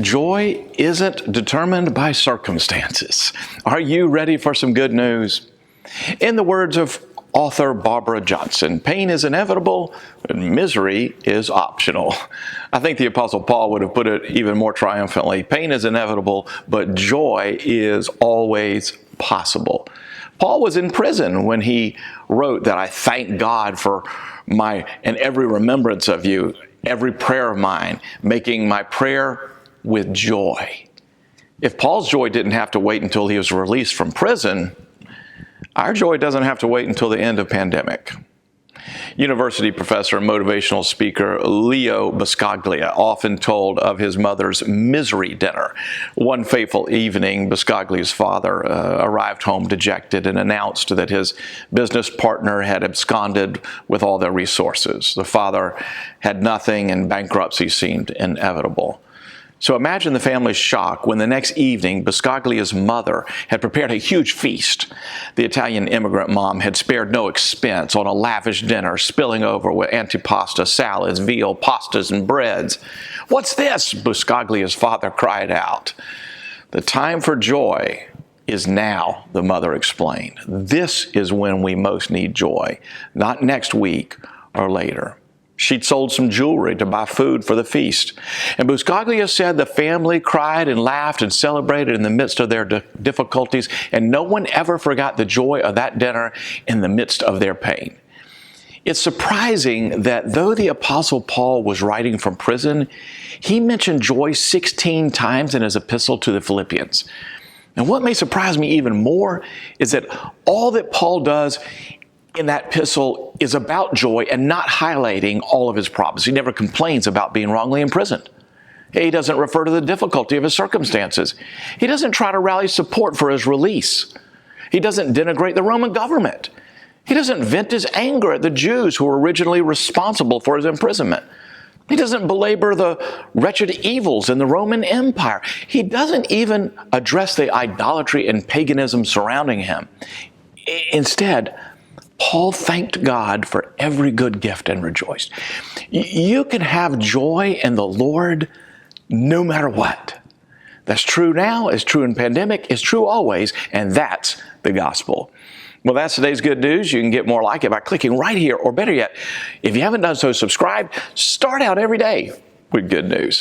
Joy isn't determined by circumstances. Are you ready for some good news? In the words of author Barbara Johnson, pain is inevitable, but misery is optional. I think the Apostle Paul would have put it even more triumphantly. Pain is inevitable, but joy is always possible. Paul was in prison when he wrote that I thank God for and every remembrance of you, every prayer of mine, making my prayer with joy. If Paul's joy didn't have to wait until he was released from prison, our joy doesn't have to wait until the end of pandemic. University professor and motivational speaker Leo Buscaglia often told of his mother's misery dinner. One fateful evening, Buscaglia's father arrived home dejected and announced that his business partner had absconded with all their resources. The father had nothing and bankruptcy seemed inevitable. So imagine the family's shock when the next evening Buscaglia's mother had prepared a huge feast. The Italian immigrant mom had spared no expense on a lavish dinner, spilling over with antipasta, salads, veal, pastas, and breads. "What's this?" Buscaglia's father cried out. "The time for joy is now," the mother explained. "This is when we most need joy, not next week or later." She'd sold some jewelry to buy food for the feast. And Buscaglia said the family cried and laughed and celebrated in the midst of their difficulties, and no one ever forgot the joy of that dinner in the midst of their pain. It's surprising that though the Apostle Paul was writing from prison, he mentioned joy 16 times in his epistle to the Philippians. And what may surprise me even more is that all that Paul does in that epistle is about joy and not highlighting all of his problems. He never complains about being wrongly imprisoned. He doesn't refer to the difficulty of his circumstances. He doesn't try to rally support for his release. He doesn't denigrate the Roman government. He doesn't vent his anger at the Jews who were originally responsible for his imprisonment. He doesn't belabor the wretched evils in the Roman Empire. He doesn't even address the idolatry and paganism surrounding him. Instead, Paul thanked God for every good gift and rejoiced. You can have joy in the Lord no matter what. That's true now, it's true in pandemic, it's true always, and that's the gospel. Well, that's today's good news. You can get more like it by clicking right here, or better yet, if you haven't done so, subscribe. Start out every day with good news.